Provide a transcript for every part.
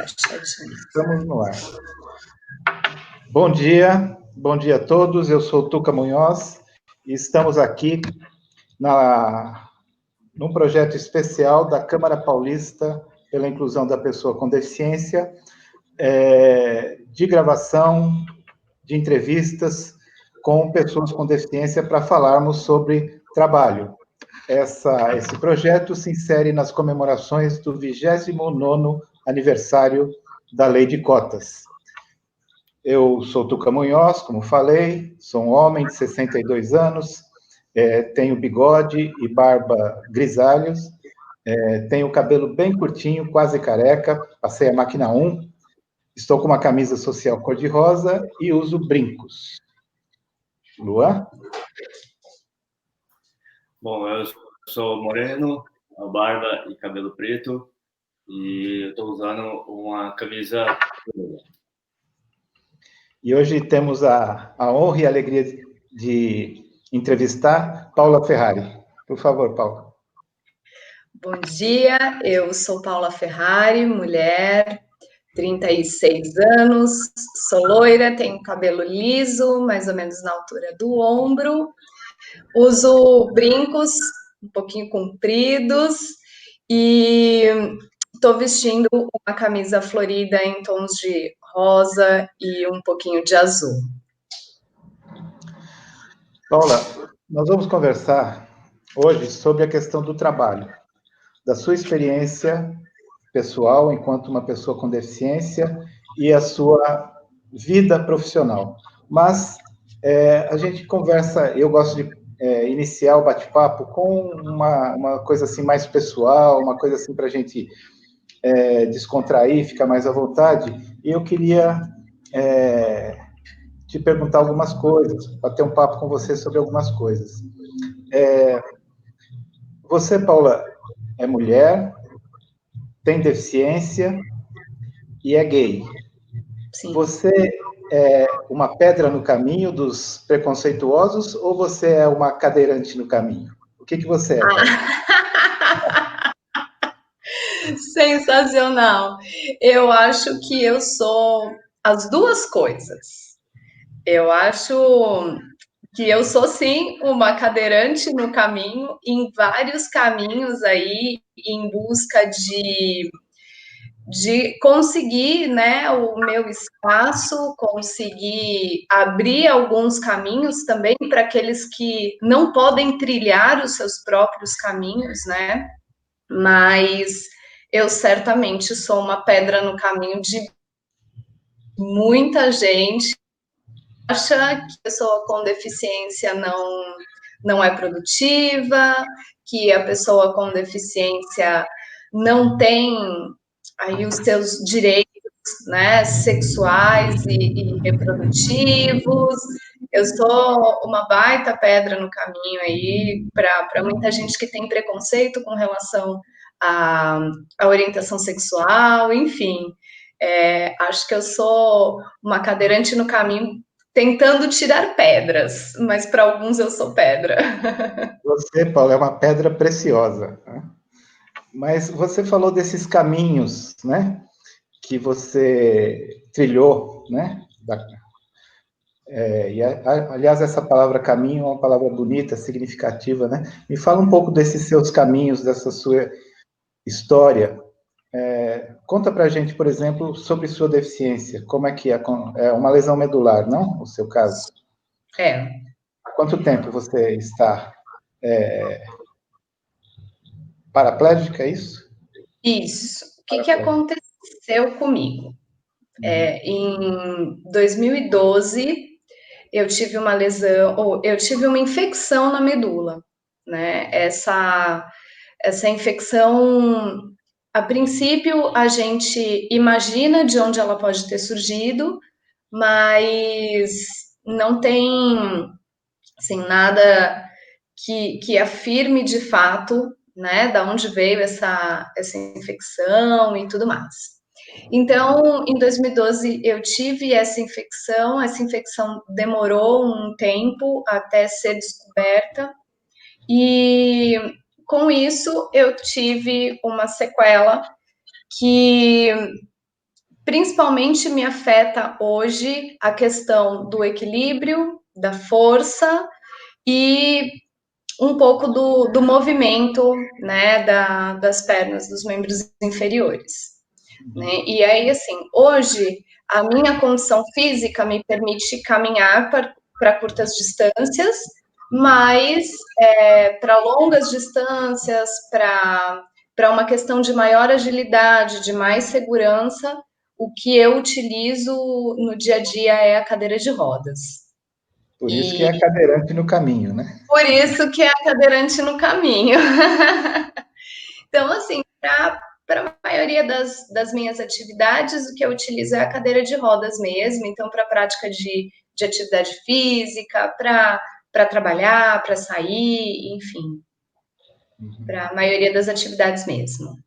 Estamos no ar. Bom dia a todos. Eu sou Tuca Munhoz e estamos aqui num projeto especial da Câmara Paulista pela Inclusão da Pessoa com Deficiência, de gravação de entrevistas com pessoas com deficiência para falarmos sobre trabalho. Esse projeto se insere nas comemorações do 29º aniversário da Lei de Cotas. Eu sou Tuca Munhoz, como falei, sou um homem de 62 anos, tenho bigode e barba grisalhos, tenho cabelo bem curtinho, quase careca, passei a máquina 1, estou com uma camisa social cor-de-rosa e uso brincos. Luan? Bom, eu sou moreno, barba e cabelo preto, e eu estou usando uma camisa. E hoje temos a honra e a alegria de entrevistar Paula Ferrari. Por favor, Paula. Bom dia, eu sou Paula Ferrari, mulher, 36 anos, sou loira, tenho cabelo liso, mais ou menos na altura do ombro, uso brincos um pouquinho compridos e estou vestindo uma camisa florida em tons de rosa e um pouquinho de azul. Paula, nós vamos conversar hoje sobre a questão do trabalho, da sua experiência pessoal enquanto uma pessoa com deficiência e a sua vida profissional. Mas a gente conversa, eu gosto de iniciar o bate-papo com uma coisa assim mais pessoal, uma coisa assim para a gente descontrair, ficar mais à vontade. E eu queria te perguntar algumas coisas, bater um papo com você sobre algumas coisas. Você, Paula, é mulher, tem deficiência e é gay. Sim. Você é uma pedra no caminho dos preconceituosos ou você é uma cadeirante no caminho? O que você é? Sensacional! Eu acho que eu sou as duas coisas. Eu acho que eu sou, sim, uma cadeirante no caminho, em vários caminhos aí, em busca de conseguir, né, o meu espaço, conseguir abrir alguns caminhos também para aqueles que não podem trilhar os seus próprios caminhos, né? Mas eu certamente sou uma pedra no caminho de muita gente. Acha que a pessoa com deficiência não é produtiva, que a pessoa com deficiência não tem aí os seus direitos, né, sexuais e reprodutivos. Eu sou uma baita pedra no caminho aí para muita gente que tem preconceito com relação à orientação sexual, enfim. Acho que eu sou uma cadeirante no caminho tentando tirar pedras, mas para alguns eu sou pedra. Você, Paulo, é uma pedra preciosa. Né? Mas você falou desses caminhos, né? Que você trilhou, né? Aliás, essa palavra caminho é uma palavra bonita, significativa, né? Me fala um pouco desses seus caminhos, dessa sua história. Conta pra gente, por exemplo, sobre sua deficiência. Como é que é? É uma lesão medular, não? O seu caso? Há quanto tempo você está paraplégica, é isso? Isso. O que aconteceu comigo? Em 2012, eu tive uma lesão, ou eu tive uma infecção na medula, né? Essa infecção, a princípio, a gente imagina de onde ela pode ter surgido, mas não tem, assim, nada que afirme de fato, né, da onde veio essa infecção e tudo mais. Então, em 2012, eu tive essa infecção demorou um tempo até ser descoberta, e com isso eu tive uma sequela que principalmente me afeta hoje a questão do equilíbrio, da força e um pouco do movimento, né, das pernas, dos membros inferiores, né? E aí, assim, hoje a minha condição física me permite caminhar para curtas distâncias, mas para longas distâncias, para uma questão de maior agilidade, de mais segurança, o que eu utilizo no dia a dia é a cadeira de rodas. Por isso que é cadeirante no caminho, né? Por isso que é a cadeirante no caminho. Então, assim, para a maioria das minhas atividades, o que eu utilizo é a cadeira de rodas mesmo. Então, para a prática de atividade física, para trabalhar, para sair, enfim, para a maioria das atividades mesmo.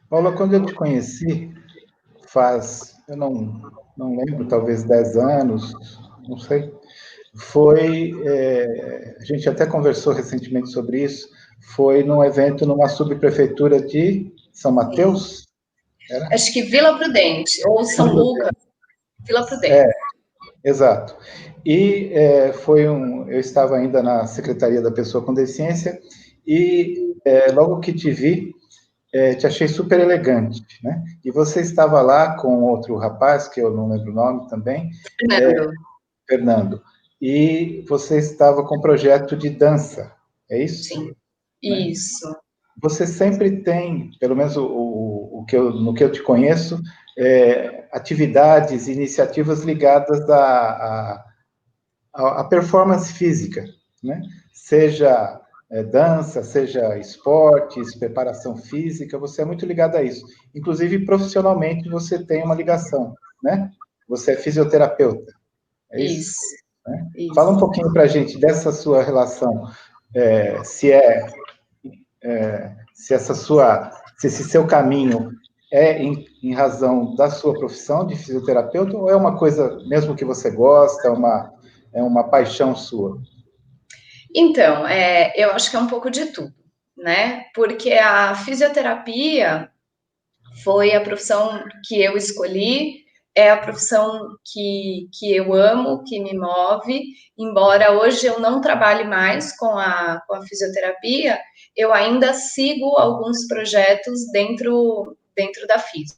Paula, quando eu te conheci, eu não lembro, talvez 10 anos, não sei, a gente até conversou recentemente sobre isso, foi num evento numa subprefeitura de São Mateus? Era? Acho que Vila Prudente, ou São Lucas, Vila Prudente. Exato. E eu estava ainda na Secretaria da Pessoa com Deficiência e logo que te vi, te achei super elegante, né? E você estava lá com outro rapaz, que eu não lembro o nome também, Fernando. E você estava com um projeto de dança, é isso? Sim, né? Isso. Você sempre tem, pelo menos no que eu te conheço, atividades, iniciativas ligadas à performance física, né? Seja dança, seja esportes, preparação física, você é muito ligado a isso. Inclusive, profissionalmente, você tem uma ligação, né? Você é fisioterapeuta, é isso? Né? Isso. Fala um pouquinho para a gente dessa sua relação, se esse seu caminho é em razão da sua profissão de fisioterapeuta ou é uma coisa mesmo que você gosta, é uma paixão sua? Então, eu acho que é um pouco de tudo, né? Porque a fisioterapia foi a profissão que eu escolhi, é a profissão que eu amo, que me move. Embora hoje eu não trabalhe mais com a fisioterapia, eu ainda sigo alguns projetos dentro da físio,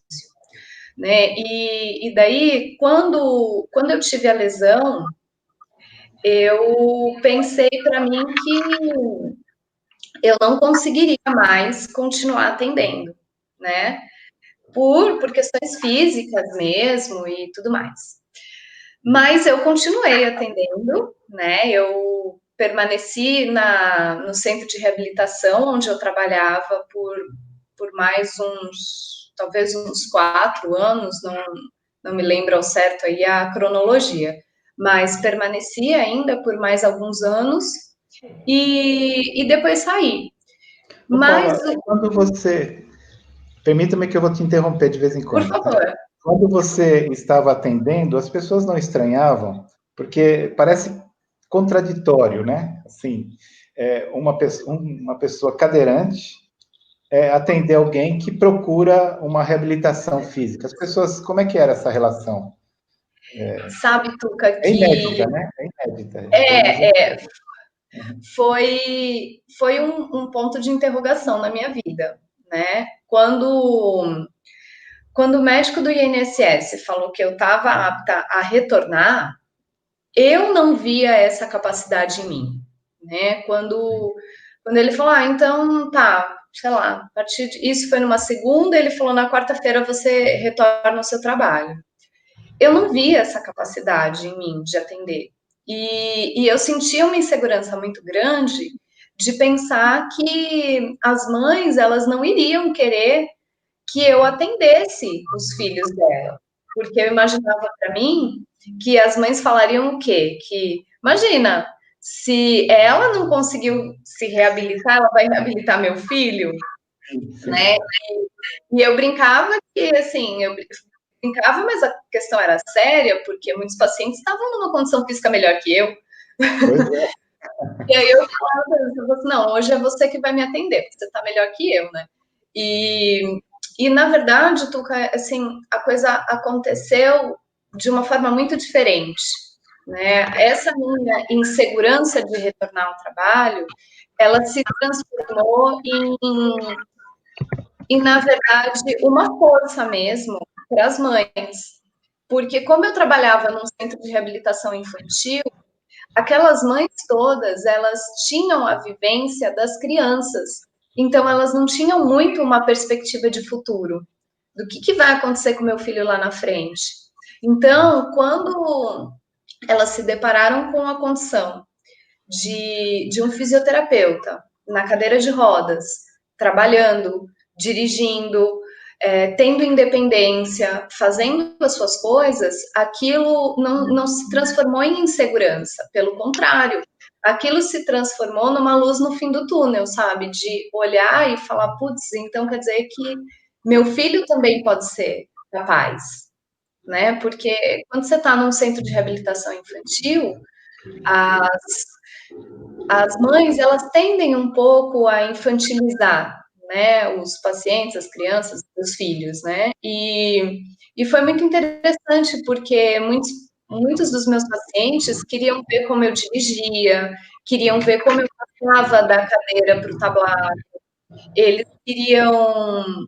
né? E daí, quando eu tive a lesão, eu pensei para mim que eu não conseguiria mais continuar atendendo, né? Por questões físicas mesmo e tudo mais. Mas eu continuei atendendo, né? Eu permaneci no centro de reabilitação, onde eu trabalhava por mais talvez uns 4 anos, não me lembro ao certo aí a cronologia, mas permaneci ainda por mais alguns anos e depois saí. Ô, Mas, Paula, quando você... Permita-me que eu vou te interromper de vez em por quando, tá? favor. Quando você estava atendendo, as pessoas não estranhavam, porque parece contraditório, né? Assim, uma pessoa cadeirante atender alguém que procura uma reabilitação física. As pessoas, como é que era essa relação? Sabe, Tuca, É que inédita, né? É inédita. Pelo menos foi um ponto de interrogação na minha vida, né? Quando o médico do INSS falou que eu estava apta a retornar, eu não via essa capacidade em mim, né? Quando ele falou, então tá, sei lá, isso foi numa segunda, ele falou na quarta-feira você retorna ao seu trabalho. Eu não via essa capacidade em mim de atender. E eu sentia uma insegurança muito grande de pensar que as mães, elas não iriam querer que eu atendesse os filhos dela. Porque eu imaginava para mim que as mães falariam o quê? Que, imagina, se ela não conseguiu se reabilitar, ela vai reabilitar meu filho, né? E eu brincava que, assim, brincava, mas a questão era séria, porque muitos pacientes estavam numa condição física melhor que eu. Pois é. E aí eu falava assim, não, hoje é você que vai me atender, porque você está melhor que eu, né? E E, na verdade, Tuca, assim, a coisa aconteceu de uma forma muito diferente, né? Essa minha insegurança de retornar ao trabalho, ela se transformou na verdade, uma força mesmo para as mães. Porque como eu trabalhava num centro de reabilitação infantil, aquelas mães todas, elas tinham a vivência das crianças. Então, elas não tinham muito uma perspectiva de futuro, do que vai acontecer com meu filho lá na frente. Então, quando elas se depararam com a condição de um fisioterapeuta na cadeira de rodas, trabalhando, dirigindo, tendo independência, fazendo as suas coisas, aquilo não se transformou em insegurança, pelo contrário, aquilo se transformou numa luz no fim do túnel, sabe? De olhar e falar, putz, então quer dizer que meu filho também pode ser capaz, né? Porque quando você está num centro de reabilitação infantil, as mães, elas tendem um pouco a infantilizar, né, os pacientes, as crianças, os filhos, né, e foi muito interessante, porque muitos dos meus pacientes queriam ver como eu dirigia, queriam ver como eu passava da cadeira para o tabuado, eles queriam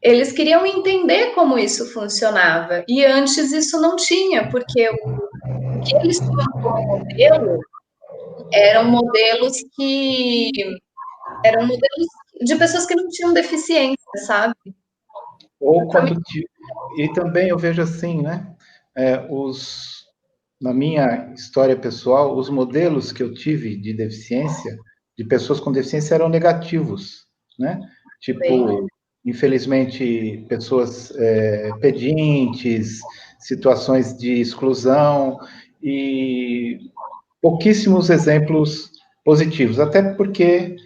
eles queriam entender como isso funcionava, e antes isso não tinha, porque o que eles tinham como modelo que eram modelos de pessoas que não tinham deficiência, sabe? Ou quando e também eu vejo assim, né? Na minha história pessoal, os modelos que eu tive de deficiência, de pessoas com deficiência, eram negativos, né? Tipo, infelizmente, pessoas pedintes, situações de exclusão e pouquíssimos exemplos positivos, até porque,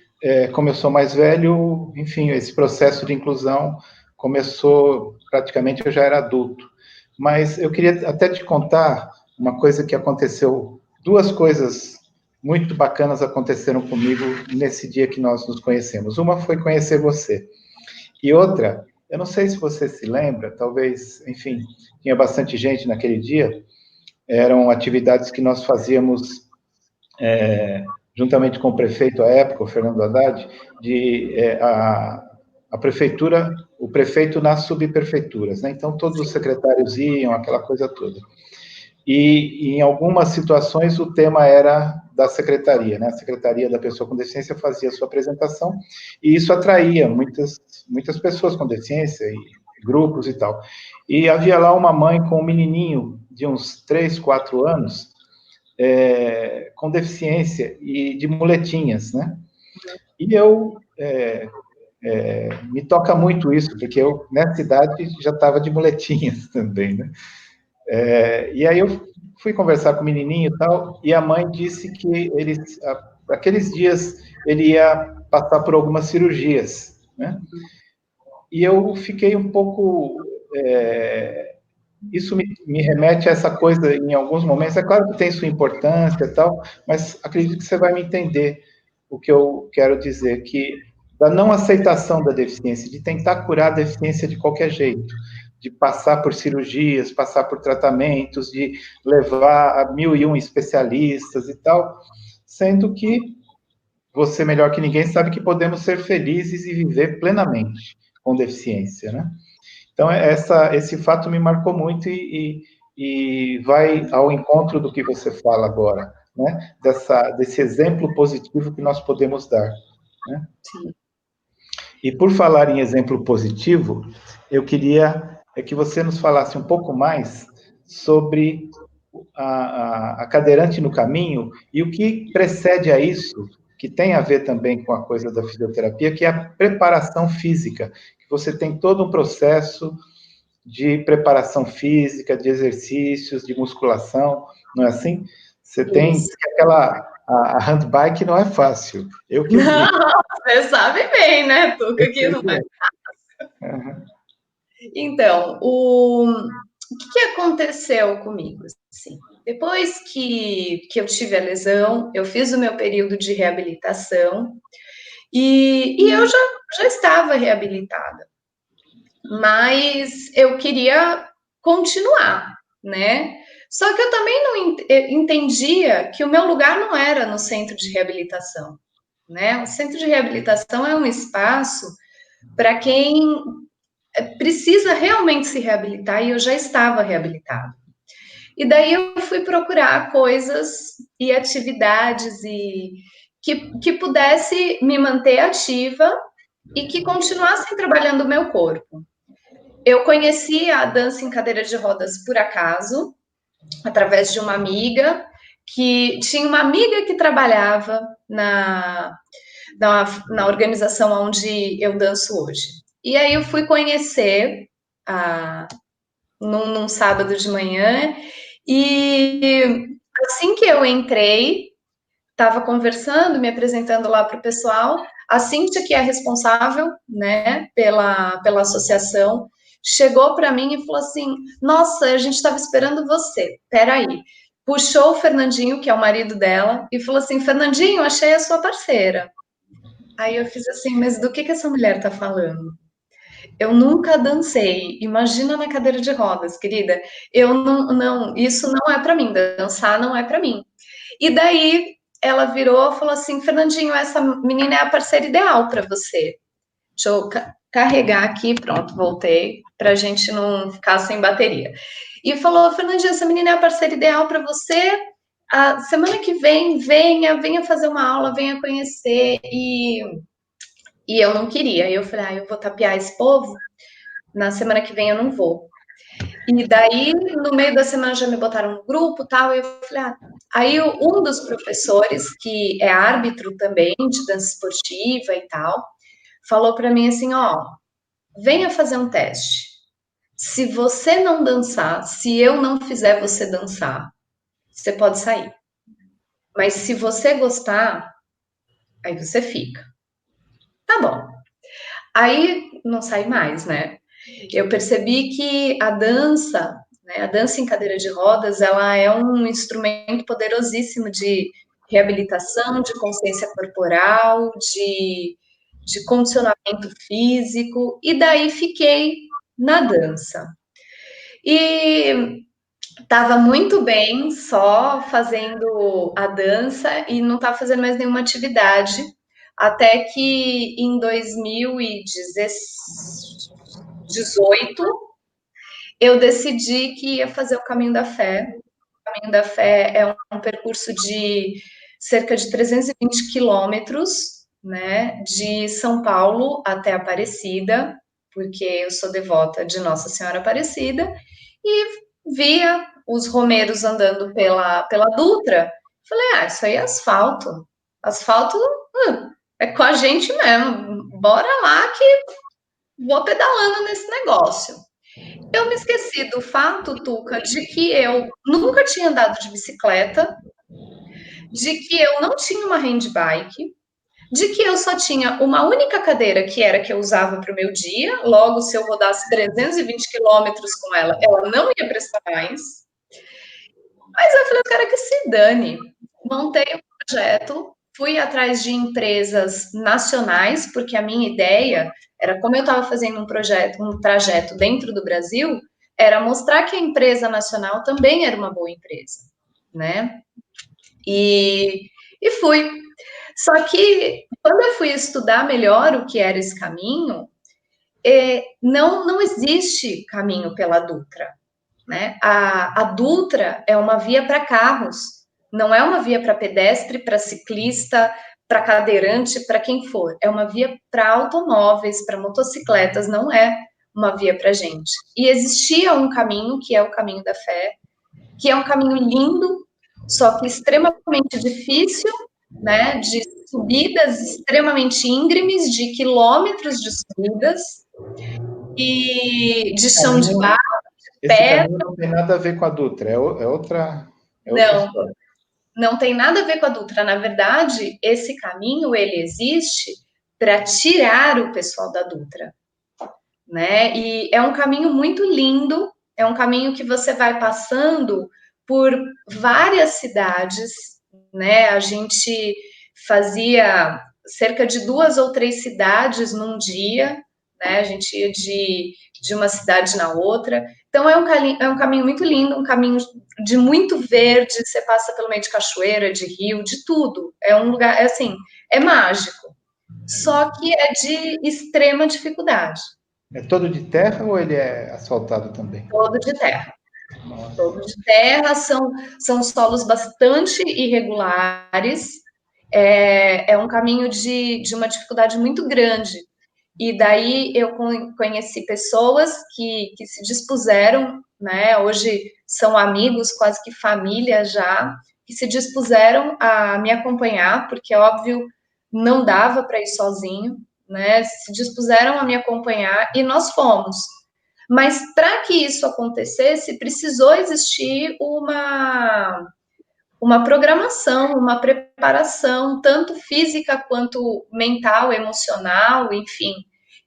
como eu sou mais velho, enfim, esse processo de inclusão começou praticamente, eu já era adulto. Mas eu queria até te contar uma coisa que aconteceu, duas coisas muito bacanas aconteceram comigo nesse dia que nós nos conhecemos. Uma foi conhecer você, e outra, eu não sei se você se lembra, talvez, enfim, tinha bastante gente naquele dia, eram atividades que nós fazíamos juntamente com o prefeito à época, o Fernando Haddad, a prefeitura, o prefeito nas subprefeituras, né? Então, todos os secretários iam, aquela coisa toda. E em algumas situações, o tema era da secretaria, né? A secretaria da pessoa com deficiência fazia a sua apresentação, e isso atraía muitas pessoas com deficiência, e grupos e tal. E havia lá uma mãe com um menininho de uns 3, 4 anos, com deficiência e de muletinhas, né? E me toca muito isso, porque eu, nessa idade, já estava de muletinhas também, né? E aí eu fui conversar com o menininho e tal, e a mãe disse que aqueles dias, ele ia passar por algumas cirurgias, né? E eu fiquei um pouco... isso me remete a essa coisa, em alguns momentos, é claro que tem sua importância e tal, mas acredito que você vai me entender o que eu quero dizer, que da não aceitação da deficiência, de tentar curar a deficiência de qualquer jeito, de passar por cirurgias, passar por tratamentos, de levar a 1001 especialistas e tal, sendo que você, melhor que ninguém, sabe que podemos ser felizes e viver plenamente com deficiência, né? Então, esse fato me marcou muito e vai ao encontro do que você fala agora, né? Desse exemplo positivo que nós podemos dar, né? Sim. E por falar em exemplo positivo, eu queria que você nos falasse um pouco mais sobre a cadeirante no caminho e o que precede a isso, que tem a ver também com a coisa da fisioterapia, que é a preparação física, que você tem todo um processo de preparação física, de exercícios, de musculação, não é assim? Você tem a handbike não é fácil. Eu que vi. Não, você sabe bem, né, Tuca, que não é fácil. Uhum. Então, o que aconteceu comigo? Assim, depois que eu tive a lesão, eu fiz o meu período de reabilitação e eu já estava reabilitada. mas eu queria continuar, né? Só que eu também não entendia que o meu lugar não era no centro de reabilitação, né? O centro de reabilitação é um espaço para quem precisa realmente se reabilitar, e eu já estava reabilitada. E daí eu fui procurar coisas e atividades que pudesse me manter ativa e que continuassem trabalhando o meu corpo. Eu conheci a dança em cadeira de rodas por acaso, através de uma amiga, que tinha uma amiga que trabalhava na organização onde eu danço hoje. E aí eu fui conhecer num sábado de manhã, e assim que eu entrei, estava conversando, me apresentando lá para o pessoal, a Cíntia, que é responsável, né, pela associação, chegou para mim e falou assim, nossa, a gente estava esperando você, peraí. Puxou o Fernandinho, que é o marido dela, e falou assim, Fernandinho, achei a sua parceira. Aí eu fiz assim, mas do que essa mulher está falando? Eu nunca dancei, imagina na cadeira de rodas, querida. Eu não, isso não é para mim, dançar não é para mim. E daí ela virou e falou assim: Fernandinho, essa menina é a parceira ideal para você. Deixa eu carregar aqui, pronto, voltei, para a gente não ficar sem bateria. E falou: Fernandinho, essa menina é a parceira ideal para você. A semana que vem, venha fazer uma aula, venha conhecer. E eu não queria. Eu falei: eu vou tapear esse povo, na semana que vem eu não vou. E daí, no meio da semana, já me botaram no grupo e tal, e eu falei, Aí um dos professores, que é árbitro também, de dança esportiva e tal, falou para mim assim, venha fazer um teste. Se você não dançar, se eu não fizer você dançar, você pode sair. Mas se você gostar, aí você fica. Tá bom. Aí não sai mais, né? Eu percebi que a dança em cadeira de rodas, ela é um instrumento poderosíssimo de reabilitação, de consciência corporal, de condicionamento físico, e daí fiquei na dança. E estava muito bem só fazendo a dança e não estava fazendo mais nenhuma atividade, até que em 2018 eu decidi que ia fazer o Caminho da Fé. O Caminho da Fé é um percurso de cerca de 320 quilômetros, né, de São Paulo até Aparecida, porque eu sou devota de Nossa Senhora Aparecida, e via os romeiros andando pela Dutra. Falei, isso aí é asfalto. Asfalto é com a gente mesmo. Bora lá que vou pedalando nesse negócio. Eu me esqueci do fato, Tuca, de que eu nunca tinha andado de bicicleta, de que eu não tinha uma handbike, de que eu só tinha uma única cadeira, que era que eu usava para o meu dia, logo, se eu rodasse 320 quilômetros com ela, ela não ia prestar mais. Mas eu falei, eu quero que se dane. Montei um projeto, fui atrás de empresas nacionais, porque a minha ideia era, como eu estava fazendo um trajeto dentro do Brasil, era mostrar que a empresa nacional também era uma boa empresa, né? E fui. Só que, quando eu fui estudar melhor o que era esse caminho, não existe caminho pela Dutra, né? A Dutra é uma via para carros, não é uma via para pedestre, para ciclista, para cadeirante, para quem for. É uma via para automóveis, para motocicletas, não é uma via para gente. E existia um caminho, que é o Caminho da Fé, que é um caminho lindo, só que extremamente difícil, né? De subidas extremamente íngremes, de quilômetros de subidas, e de chão de barro, esse caminho não tem nada a ver com a Dutra, é outra história. Não tem nada a ver com a Dutra. Na verdade, esse caminho, ele existe para tirar o pessoal da Dutra, né? E é um caminho muito lindo, é um caminho que você vai passando por várias cidades, né? A gente fazia cerca de 2 ou 3 cidades num dia, né? A gente ia de uma cidade na outra. Então, é um caminho muito lindo, um caminho de muito verde, você passa pelo meio de cachoeira, de rio, de tudo. É um lugar, assim, é mágico. Só que é de extrema dificuldade. É todo de terra ou ele é asfaltado também? Todo de terra. Nossa. Todo de terra, são solos bastante irregulares. É um caminho de uma dificuldade muito grande. E daí eu conheci pessoas que se dispuseram, né? Hoje são amigos, quase que família já, que se dispuseram a me acompanhar, porque, óbvio, não dava para ir sozinho, né? Se dispuseram a me acompanhar e nós fomos. Mas para que isso acontecesse, precisou existir uma programação, uma preparação, tanto física quanto mental, emocional, enfim.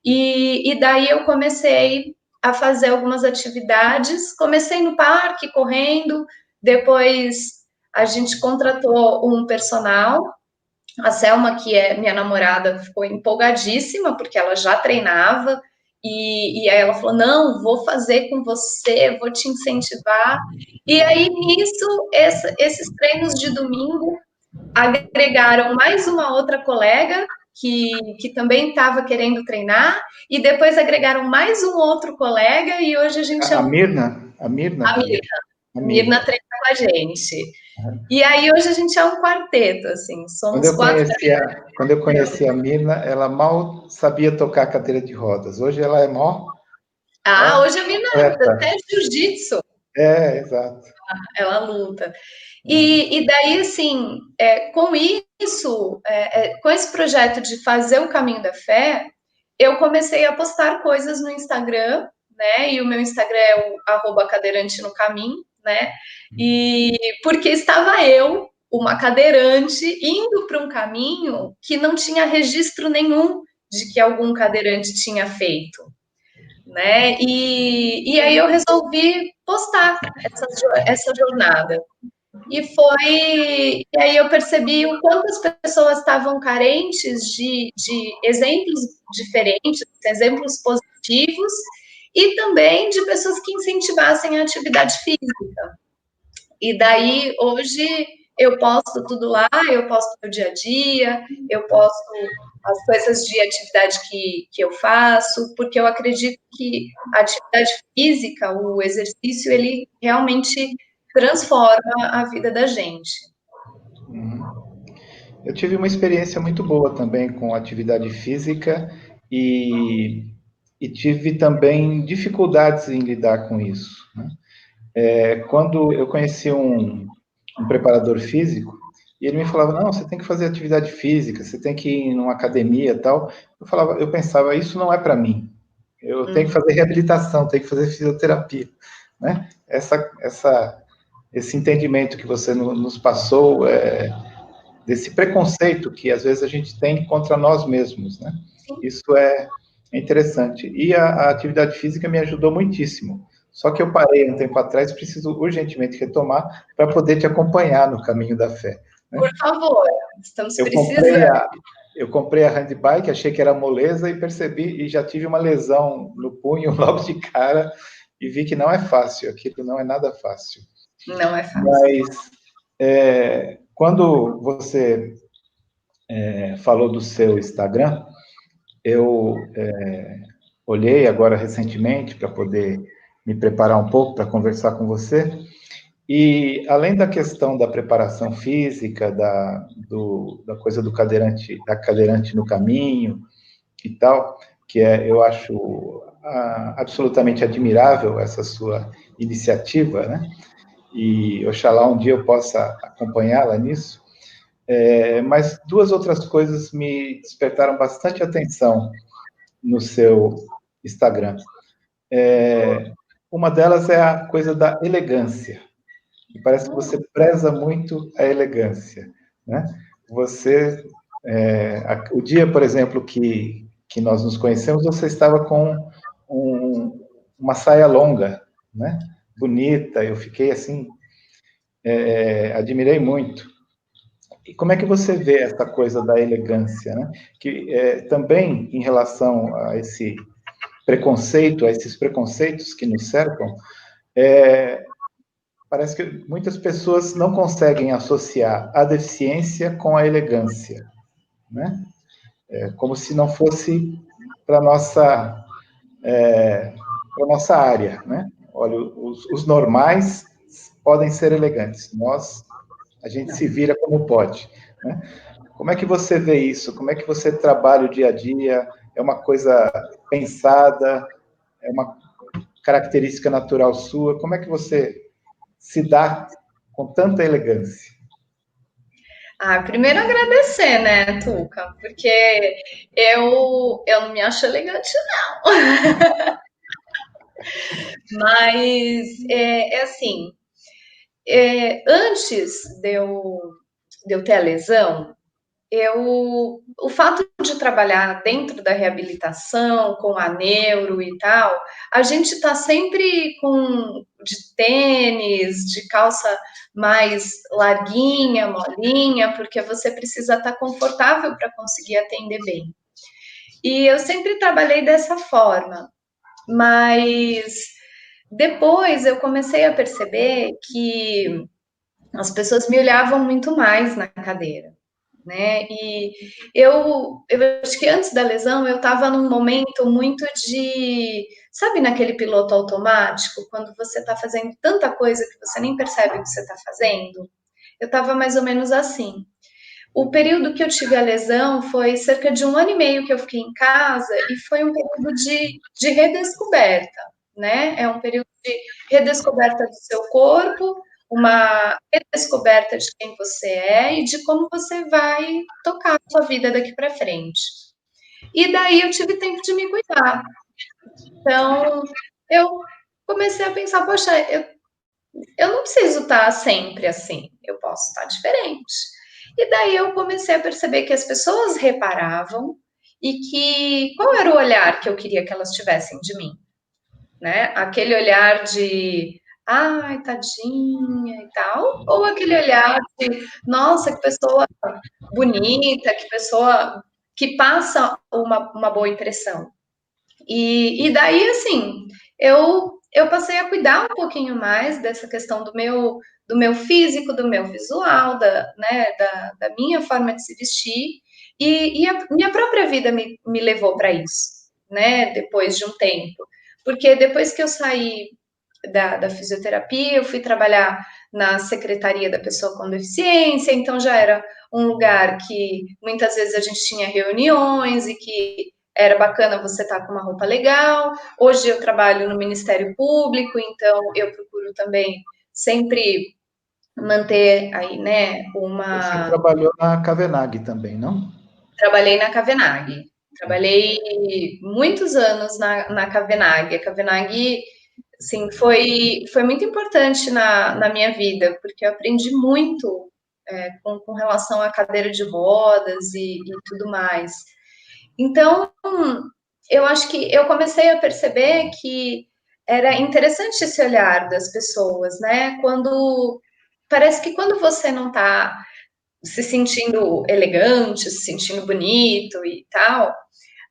E daí eu comecei a fazer algumas atividades, comecei no parque, correndo, depois a gente contratou um personal, a Selma, que é minha namorada, ficou empolgadíssima, porque ela já treinava, e aí ela falou, não, vou fazer com você, vou te incentivar. E aí, nisso, esses treinos de domingo agregaram mais uma outra colega que também estava querendo treinar, e depois agregaram mais um outro colega, e hoje a gente é A um... Mirna? A Mirna A também. Mirna treina com a gente. E aí hoje a gente é um quarteto, assim, Quando somos eu 4 quando eu conheci a Mirna, ela mal sabia tocar cadeira de rodas. Hoje ela é mó Hoje a Mirna até jiu-jitsu exato. ela luta. E daí, assim, com isso, com esse projeto de fazer o caminho da fé, eu comecei a postar coisas no Instagram, né? E o meu Instagram é o @cadeirante no caminho, né? E porque estava eu, uma cadeirante, indo para um caminho que não tinha registro nenhum de que algum cadeirante tinha feito, né? E aí eu resolvi postar essa jornada. E aí eu percebi o quanto as pessoas estavam carentes de exemplos diferentes, exemplos positivos, e também de pessoas que incentivassem a atividade física. E daí, hoje, eu posto tudo lá, eu posto meu dia a dia, eu posto as coisas de atividade que eu faço, porque eu acredito que a atividade física, o exercício, ele realmente transforma a vida da gente. Eu tive uma experiência muito boa também com atividade física e tive também dificuldades em lidar com isso, né? Quando eu conheci um preparador físico, e ele me falava, não, você tem que fazer atividade física, você tem que ir numa academia e tal. Eu pensava, isso não é para mim. Eu tenho que fazer reabilitação, tenho que fazer fisioterapia, né? Esse entendimento que você nos passou, desse preconceito que às vezes a gente tem contra nós mesmos, né? Isso é interessante. E a atividade física me ajudou muitíssimo. Só que eu parei um tempo atrás, preciso urgentemente retomar para poder te acompanhar no caminho da fé, né? Por favor, estamos Eu precisando. eu comprei a handbike, achei que era moleza e percebi, e já tive uma lesão no punho logo de cara, e vi que não é fácil, aquilo não é nada fácil. Não é fácil. Mas, quando você falou do seu Instagram, eu olhei agora recentemente para poder me preparar um pouco para conversar com você, e além da questão da preparação física, da coisa da cadeirante no caminho e tal, que eu acho absolutamente admirável essa sua iniciativa, né? E oxalá um dia eu possa acompanhá-la nisso. Mas duas outras coisas me despertaram bastante atenção no seu Instagram. Uma delas é a coisa da elegância. E parece que você preza muito a elegância, né? Você, o dia, por exemplo, que nós nos conhecemos, você estava com uma saia longa, né? Bonita. Eu fiquei assim, admirei muito. E como é que você vê essa coisa da elegância, né? Que também em relação a preconceito, a esses preconceitos que nos cercam, parece que muitas pessoas não conseguem associar a deficiência com a elegância, né? Como se não fosse para a nossa área, né? Olha, os normais podem ser elegantes, a gente se vira como pode, né? Como é que você vê isso? Como é que você trabalha o dia a dia? É uma coisa pensada? É uma característica natural sua? Como é que você se dá com tanta elegância? Primeiro agradecer, né, Tuca? Porque eu não me acho elegante, não. Mas é assim, antes de eu ter a lesão, o fato de trabalhar dentro da reabilitação, com a neuro e tal, a gente está sempre de tênis, de calça mais larguinha, molinha, porque você precisa estar confortável para conseguir atender bem. E eu sempre trabalhei dessa forma, mas depois eu comecei a perceber que as pessoas me olhavam muito mais na cadeira, né? E eu acho que antes da lesão eu estava num momento muito sabe, naquele piloto automático, quando você está fazendo tanta coisa que você nem percebe o que você está fazendo? Eu estava mais ou menos assim. O período que eu tive a lesão foi cerca de 1 ano e meio que eu fiquei em casa e foi um período de redescoberta, né? É um período de redescoberta do seu corpo, uma redescoberta de quem você é e de como você vai tocar a sua vida daqui para frente. E daí eu tive tempo de me cuidar. Então, eu comecei a pensar, poxa, eu não preciso estar sempre assim, eu posso estar diferente. E daí eu comecei a perceber que as pessoas reparavam e que qual era o olhar que eu queria que elas tivessem de mim, né? Aquele olhar de ai, tadinha e tal, ou aquele olhar de nossa, que pessoa bonita, que pessoa que passa uma boa impressão. E daí, assim, eu passei a cuidar um pouquinho mais dessa questão do meu físico, do meu visual, da minha forma de se vestir, e a minha própria vida me levou para isso, né, depois de um tempo. Porque depois que eu saí da fisioterapia, eu fui trabalhar na Secretaria da Pessoa com Deficiência, então já era um lugar que muitas vezes a gente tinha reuniões e que era bacana você estar com uma roupa legal. Hoje eu trabalho no Ministério Público, então eu procuro também sempre manter aí, né, Você trabalhou na Cavenag também, não? Trabalhei na Cavenag. Trabalhei muitos anos na Cavenag. A Cavenag, assim, foi muito importante na minha vida, porque eu aprendi muito com relação à cadeira de rodas e tudo mais. Então, eu acho que eu comecei a perceber que era interessante esse olhar das pessoas, né? Parece que quando você não está se sentindo elegante, se sentindo bonito e tal,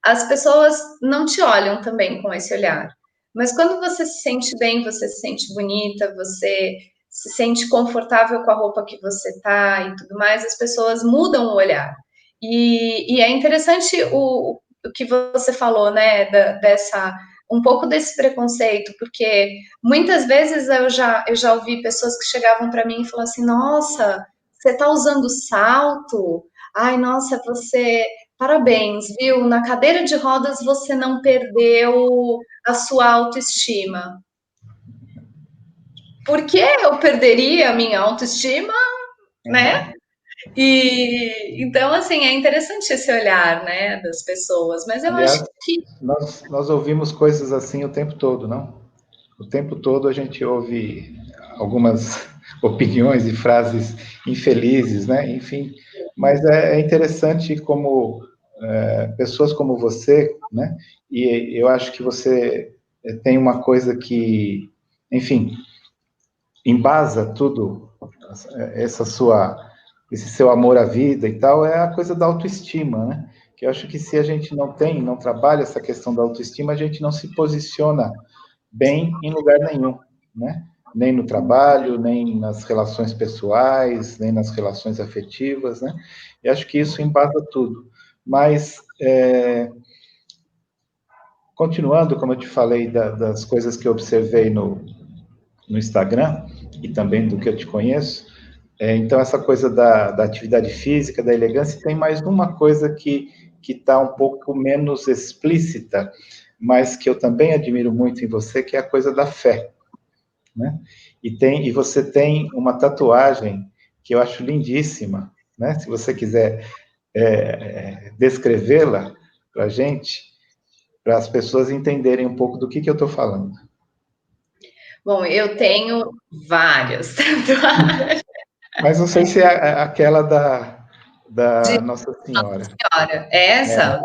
as pessoas não te olham também com esse olhar. Mas quando você se sente bem, você se sente bonita, você se sente confortável com a roupa que você tá e tudo mais, as pessoas mudam o olhar. E é interessante o que você falou, né, um pouco desse preconceito, porque muitas vezes eu já ouvi pessoas que chegavam para mim e falavam assim, nossa, você tá usando salto? Ai, nossa, parabéns, viu? Na cadeira de rodas você não perdeu a sua autoestima. Por que eu perderia a minha autoestima, né? E então, assim, é interessante esse olhar, né, das pessoas, mas eu acho Aliás, que nós ouvimos coisas assim o tempo todo, não? O tempo todo a gente ouve algumas opiniões e frases infelizes, né? Enfim, mas é interessante como pessoas como você, né? E eu acho que você tem uma coisa que, enfim, embasa tudo, essa sua, esse seu amor à vida e tal, é a coisa da autoestima, né? que eu acho que se a gente não trabalha essa questão da autoestima, a gente não se posiciona bem em lugar nenhum, né? Nem no trabalho, nem nas relações pessoais, nem nas relações afetivas, né? E acho que isso embasa tudo. Mas, continuando, como eu te falei, das coisas que eu observei no Instagram, e também do que eu te conheço, então essa coisa da atividade física, da elegância, tem mais uma coisa que está um pouco menos explícita, mas que eu também admiro muito em você, que é a coisa da fé, né? E você tem uma tatuagem que eu acho lindíssima, né? Se você quiser descrevê-la para a gente, para as pessoas entenderem um pouco do que eu estou falando. Bom, eu tenho várias tatuagens. Mas não sei se é aquela da De Nossa Nossa Senhora. Senhora. Essa,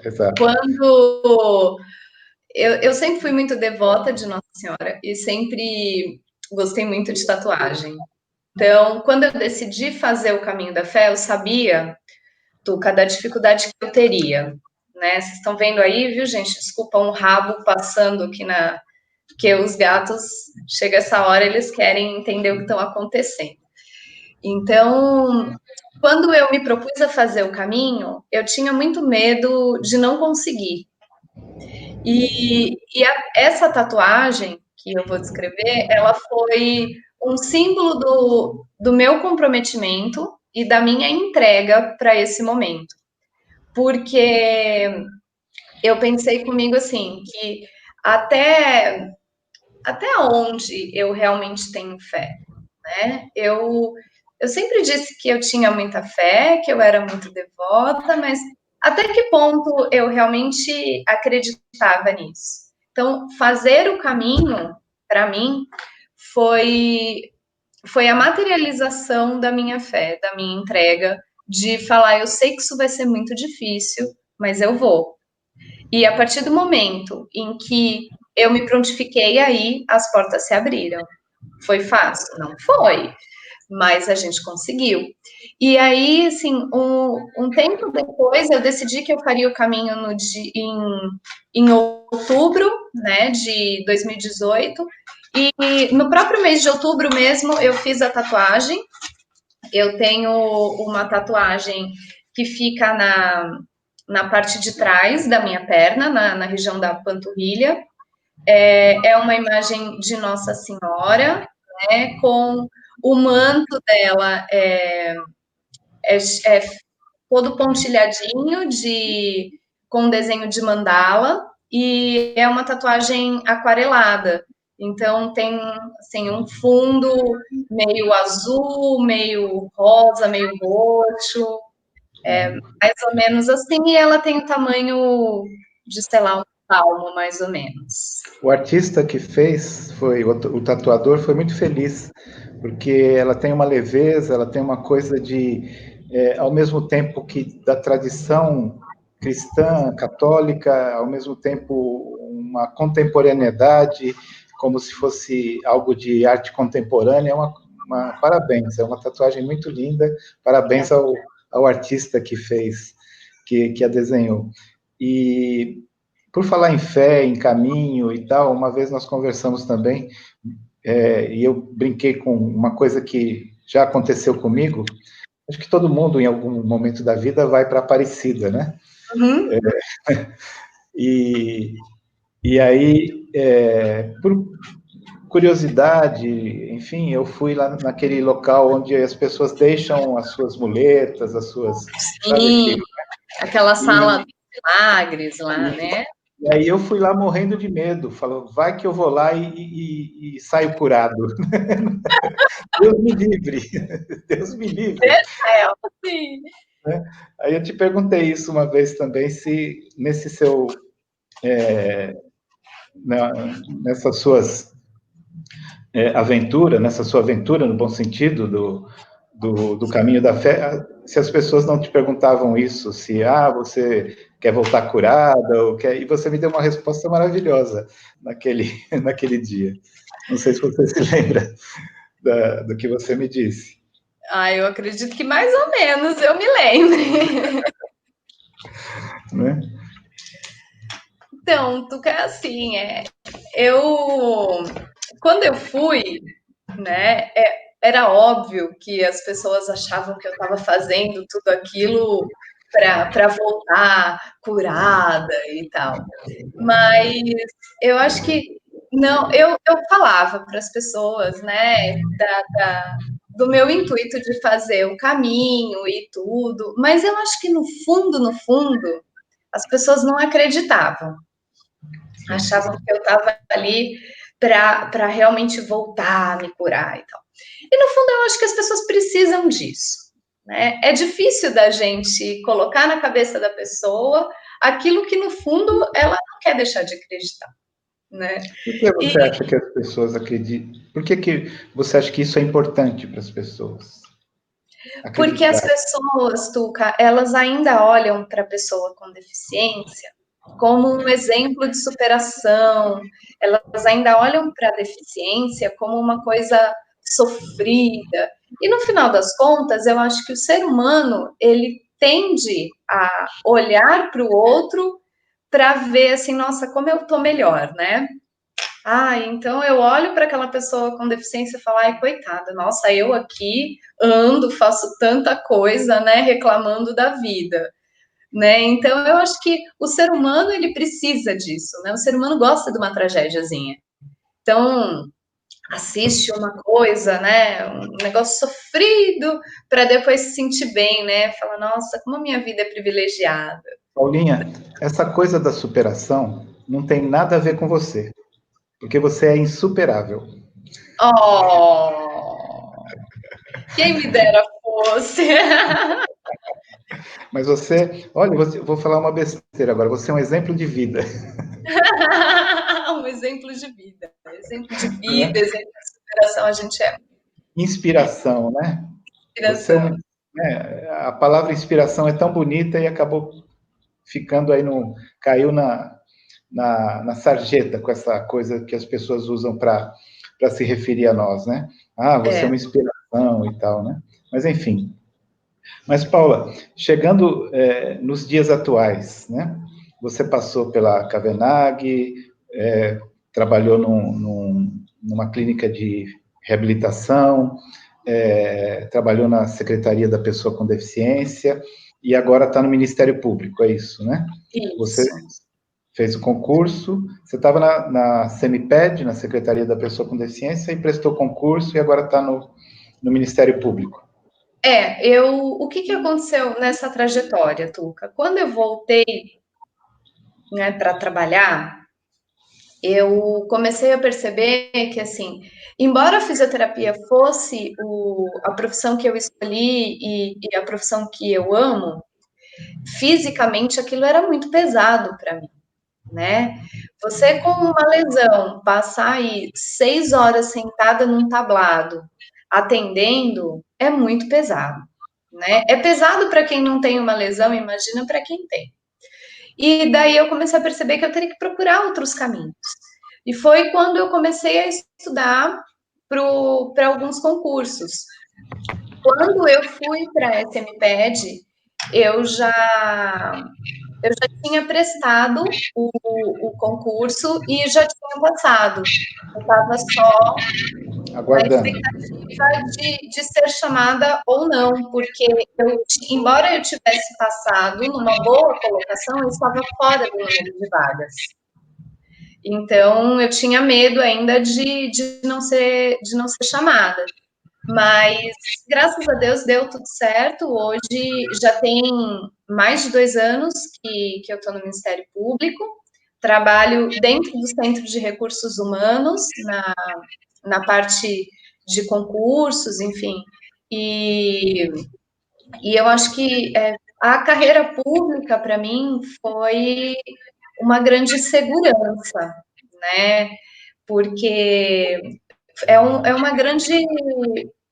Exato. quando eu sempre fui muito devota de Nossa Senhora e sempre gostei muito de tatuagem. Então, quando eu decidi fazer o caminho da fé, eu sabia, Tuca, da dificuldade que eu teria, né? Vocês estão vendo aí, viu, gente? Desculpa, um rabo passando aqui porque os gatos, chega essa hora, eles querem entender o que estão acontecendo. Então, quando eu me propus a fazer o caminho, eu tinha muito medo de não conseguir. Essa tatuagem que eu vou descrever, ela foi um símbolo do meu comprometimento e da minha entrega para esse momento. Porque eu pensei comigo assim, que até, até onde eu realmente tenho fé, né? Eu sempre disse que eu tinha muita fé, que eu era muito devota, mas até que ponto eu realmente acreditava nisso? Então, fazer o caminho, para mim, foi, foi a materialização da minha fé, da minha entrega, de falar: eu sei que isso vai ser muito difícil, mas eu vou. E a partir do momento em que eu me prontifiquei aí, as portas se abriram. Foi fácil? Não foi, mas a gente conseguiu. E aí, assim, um tempo depois, eu decidi que eu faria o caminho em outubro, né, de 2018, e no próprio mês de outubro mesmo, eu fiz a tatuagem. Eu tenho uma tatuagem que fica na parte de trás da minha perna, na região da panturrilha. É uma imagem de Nossa Senhora, né, com o manto dela é todo pontilhadinho com desenho de mandala, e é uma tatuagem aquarelada. Então tem assim, um fundo meio azul, meio rosa, meio roxo, mais ou menos assim, e ela tem o tamanho de, sei lá, um palmo, mais ou menos. O artista que fez, o tatuador, foi muito feliz, porque ela tem uma leveza, ela tem uma coisa ao mesmo tempo que da tradição cristã, católica, ao mesmo tempo uma contemporaneidade, como se fosse algo de arte contemporânea. Parabéns, é uma tatuagem muito linda, parabéns ao artista que fez, que a desenhou. E por falar em fé, em caminho e tal, uma vez nós conversamos também, e eu brinquei com uma coisa que já aconteceu comigo. Acho que todo mundo, em algum momento da vida, vai para Aparecida, né? Uhum. E aí, por curiosidade, enfim, eu fui lá naquele local onde as pessoas deixam as suas muletas, Sim, aquela sala e, dos milagres lá, né? E aí eu fui lá morrendo de medo, falando, vai que eu vou lá e saio curado. Deus me livre, Deus me livre. Sim. Aí eu te perguntei isso uma vez também, se nesse seu, nessas suas nessa sua aventura, no bom sentido, do caminho da fé, se as pessoas não te perguntavam isso, se você quer voltar curada, e você me deu uma resposta maravilhosa naquele dia. Não sei se você se lembra do que você me disse. Eu acredito que mais ou menos eu me lembre. né? Então, Tuca, assim, quando eu fui, né, era óbvio que as pessoas achavam que eu estava fazendo tudo aquilo para voltar curada e tal. Mas eu acho que não, eu falava para as pessoas, né, do meu intuito de fazer o caminho e tudo, mas eu acho que no fundo, as pessoas não acreditavam. Achavam que eu estava ali para realmente voltar a me curar e tal. E no fundo, eu acho que as pessoas precisam disso. Né? É difícil da gente colocar na cabeça da pessoa aquilo que no fundo ela não quer deixar de acreditar. Né? Por que você acha que as pessoas acreditam? Por que você acha que isso é importante para as pessoas? Porque as Acreditar. pessoas, Tuca, elas ainda olham para a pessoa com deficiência como um exemplo de superação, elas ainda olham para a deficiência como uma coisa sofrida. E no final das contas, eu acho que o ser humano, ele tende a olhar para o outro para ver assim, nossa, como eu tô melhor, né? Ah, então eu olho para aquela pessoa com deficiência e falo, ai, coitada, nossa, eu aqui ando, faço tanta coisa, né, reclamando da vida, né? Então eu acho que o ser humano ele precisa disso, né? O ser humano gosta de uma tragédiazinha. Então, assiste uma coisa, né, um negócio sofrido para depois se sentir bem, né? Fala, nossa, como a minha vida é privilegiada. Paulinha, essa coisa da superação não tem nada a ver com você, porque você é insuperável. Oh, quem me dera fosse. Mas você, olha, vou falar uma besteira agora, você é um exemplo de vida. Um exemplo de vida. Exemplo de vida, Né? exemplo de superação, a gente é Inspiração, né? Você é inspiração. a palavra inspiração é tão bonita e acabou ficando aí no. Caiu na sarjeta com essa coisa que as pessoas usam para se referir a nós, né? Ah, você é É. uma inspiração e tal, né? Mas enfim. Mas, Paula, chegando nos dias atuais, né? Você passou pela Cavenag, trabalhou numa clínica de reabilitação, trabalhou na Secretaria da Pessoa com Deficiência e agora está no Ministério Público, é isso, né? Você Isso. fez o concurso, você estava na CEMIPED, na Secretaria da Pessoa com Deficiência, e prestou concurso e agora está no Ministério Público. O que aconteceu nessa trajetória, Tuca? Quando eu voltei, né, para trabalhar, eu comecei a perceber que, assim, embora a fisioterapia fosse a profissão que eu escolhi e a profissão que eu amo, fisicamente aquilo era muito pesado para mim, né? Você com uma lesão, passar aí 6 horas sentada num tablado, atendendo, é muito pesado, né? É pesado para quem não tem uma lesão, imagina para quem tem. E daí eu comecei a perceber que eu teria que procurar outros caminhos. E foi quando eu comecei a estudar para alguns concursos. Quando eu fui para a SMPED, eu já tinha prestado o concurso e já tinha passado. Eu estava só na Aguardando. expectativa de ser chamada ou não, porque embora eu tivesse passado numa boa colocação, eu estava fora do número de vagas. Então, eu tinha medo ainda de não ser chamada. Mas, graças a Deus, deu tudo certo. Hoje já tem mais de 2 anos que eu estou no Ministério Público. Trabalho dentro do Centro de Recursos Humanos, na parte de concursos, enfim. E eu acho que a carreira pública, para mim, foi uma grande segurança, né? Porque é uma grande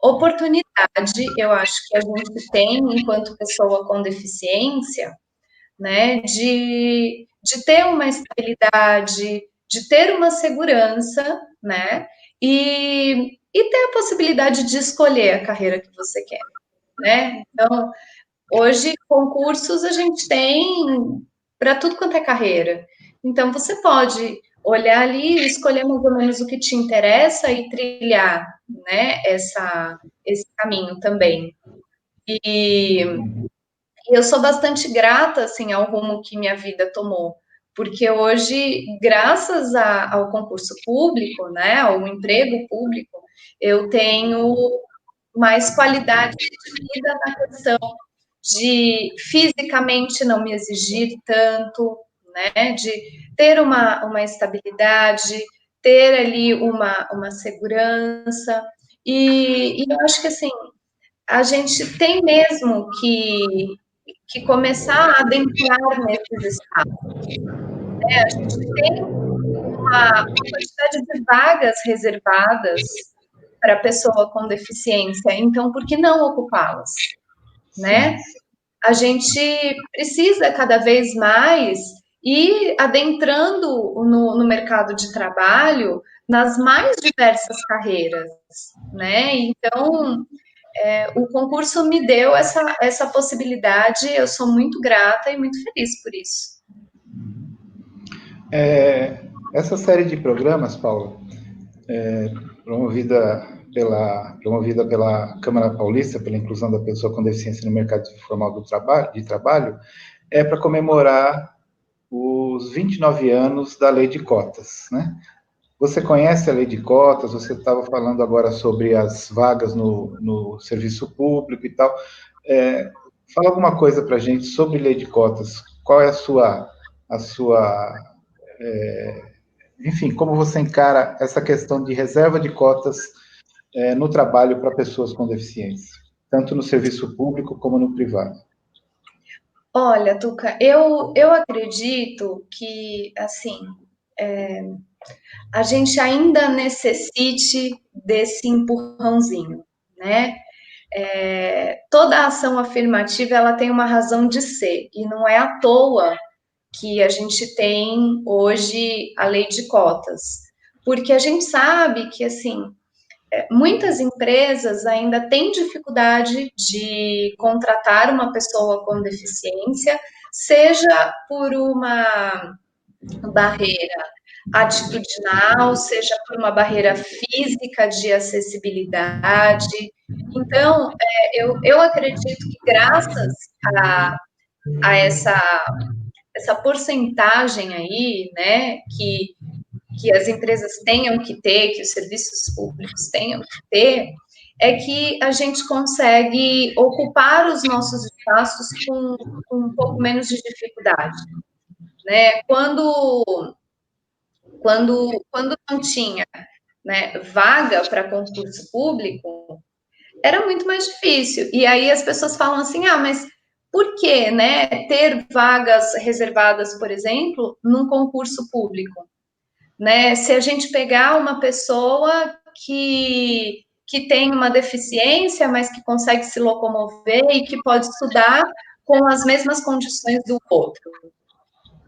oportunidade, eu acho que a gente tem, enquanto pessoa com deficiência, né, de ter uma estabilidade, de ter uma segurança, né, e ter a possibilidade de escolher a carreira que você quer, né? Então, Hoje, concursos a gente tem para tudo quanto é carreira. Então, você pode olhar ali e escolher mais ou menos o que te interessa e trilhar, né, esse caminho também. E eu sou bastante grata, assim, ao rumo que minha vida tomou, porque hoje, graças ao concurso público, né, ao emprego público, eu tenho mais qualidade de vida na questão de fisicamente não me exigir tanto, né, de ter uma estabilidade, ter ali uma segurança, e eu acho que, assim, a gente tem mesmo que começar a adentrar nesses espaços, né, a gente tem uma quantidade de vagas reservadas para pessoa com deficiência, então por que não ocupá-las, né? A gente precisa cada vez mais ir adentrando no mercado de trabalho nas mais diversas carreiras, né? Então, o concurso me deu essa possibilidade, eu sou muito grata e muito feliz por isso. Essa série de programas, Paula, promovida pela Câmara Paulista, pela inclusão da pessoa com deficiência no mercado formal de trabalho, é para comemorar os 29 anos da Lei de Cotas, né? Você conhece a Lei de Cotas, você estava falando agora sobre as vagas no serviço público e tal. Fala alguma coisa para a gente sobre Lei de Cotas. Qual é enfim, como você encara essa questão de reserva de cotas no trabalho para pessoas com deficiência, tanto no serviço público como no privado? Olha, Tuca, eu acredito que, assim, a gente ainda necessite desse empurrãozinho, né? Toda ação afirmativa, ela tem uma razão de ser, e não é à toa que a gente tem hoje a lei de cotas, porque a gente sabe que, assim, muitas empresas ainda têm dificuldade de contratar uma pessoa com deficiência, seja por uma barreira atitudinal, seja por uma barreira física de acessibilidade. Então, eu acredito que graças a essa porcentagem aí, né, que as empresas tenham que ter, que os serviços públicos tenham que ter, é que a gente consegue ocupar os nossos espaços com um pouco menos de dificuldade, né? Quando não tinha, né, vaga para concurso público, era muito mais difícil. E aí as pessoas falam assim, mas por que, né, ter vagas reservadas, por exemplo, num concurso público? Né? Se a gente pegar uma pessoa que tem uma deficiência, mas que consegue se locomover e que pode estudar com as mesmas condições do outro,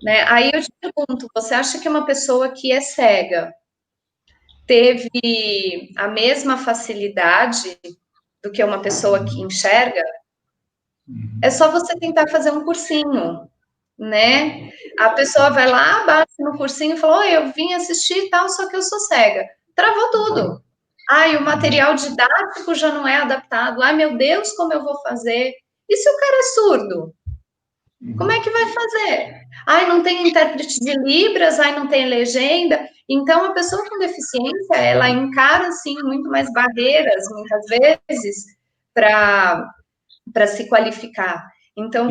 né? Aí eu te pergunto, você acha que uma pessoa que é cega teve a mesma facilidade do que uma pessoa que enxerga? É só você tentar fazer um cursinho, né? A pessoa vai lá, bate no cursinho e fala: oi, eu vim assistir e tal, só que eu sou cega. Travou tudo. Ai, o material didático já não é adaptado. Ai, meu Deus, como eu vou fazer? E se o cara é surdo? Como é que vai fazer? Ai, não tem intérprete de Libras, ai, não tem legenda. Então, a pessoa com deficiência, ela encara, assim, muito mais barreiras, muitas vezes, para se qualificar. Então,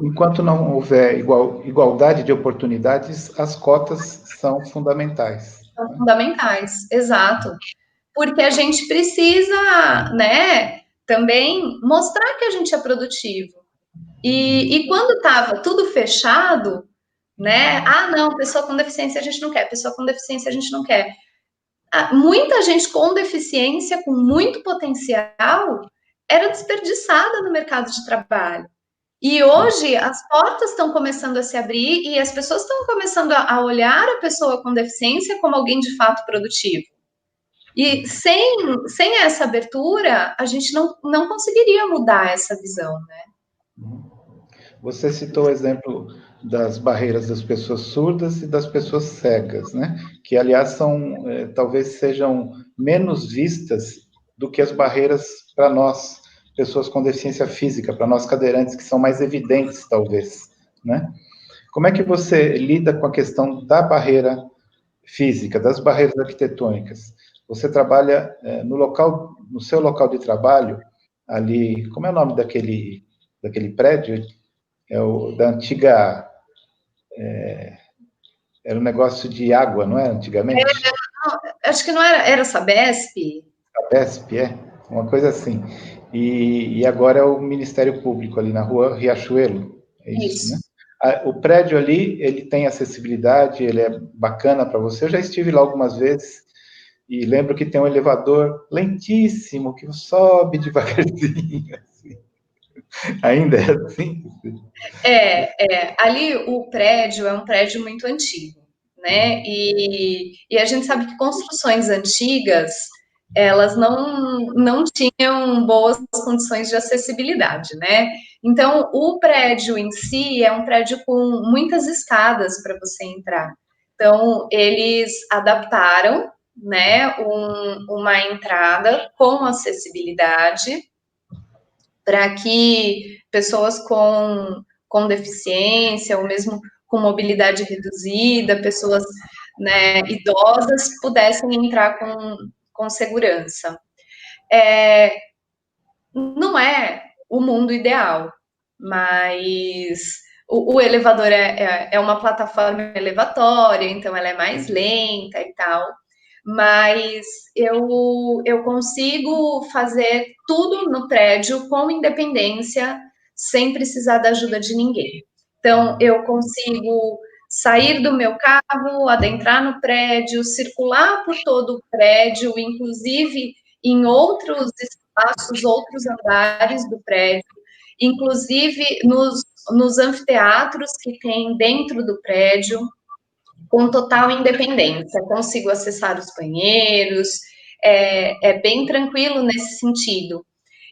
Enquanto não houver igualdade de oportunidades, as cotas são fundamentais. São fundamentais, exato. Porque a gente precisa, né, também mostrar que a gente é produtivo. E quando estava tudo fechado, né, não, pessoa com deficiência a gente não quer, pessoa com deficiência a gente não quer. Muita gente com deficiência, com muito potencial, era desperdiçada no mercado de trabalho. E hoje as portas estão começando a se abrir e as pessoas estão começando a olhar a pessoa com deficiência como alguém de fato produtivo. E sem essa abertura, a gente não conseguiria mudar essa visão, né? Você citou o exemplo das barreiras das pessoas surdas e das pessoas cegas, né? Que, aliás, talvez sejam menos vistas do que as barreiras para nós, pessoas com deficiência física, para nós cadeirantes, que são mais evidentes, talvez, né? Como é que você lida com a questão da barreira física, das barreiras arquitetônicas? Você trabalha no seu local de trabalho, ali, como é o nome daquele prédio? Da antiga... era um negócio de água, não era, antigamente? Acho que não era Sabesp? Sabesp, uma coisa assim. E agora é o Ministério Público, ali na rua Riachuelo, é isso, né? Isso. O prédio ali, ele tem acessibilidade, ele é bacana para você. Eu já estive lá algumas vezes e lembro que tem um elevador lentíssimo, que sobe devagarzinho, assim. Ainda é assim? Ali o prédio é um prédio muito antigo, né? E a gente sabe que construções antigas, elas não tinham boas condições de acessibilidade, né? Então, o prédio em si é um prédio com muitas escadas para você entrar. Então, eles adaptaram, né, uma entrada com acessibilidade para que pessoas com deficiência, ou mesmo com mobilidade reduzida, pessoas, né, idosas, pudessem entrar com segurança. Não é o mundo ideal, mas o elevador é uma plataforma elevatória, então ela é mais lenta e tal, mas eu consigo fazer tudo no prédio com independência, sem precisar da ajuda de ninguém. Então, eu consigo sair do meu carro, adentrar no prédio, circular por todo o prédio, inclusive em outros espaços, outros andares do prédio, inclusive nos anfiteatros que tem dentro do prédio, com total independência. Consigo acessar os banheiros, é bem tranquilo nesse sentido.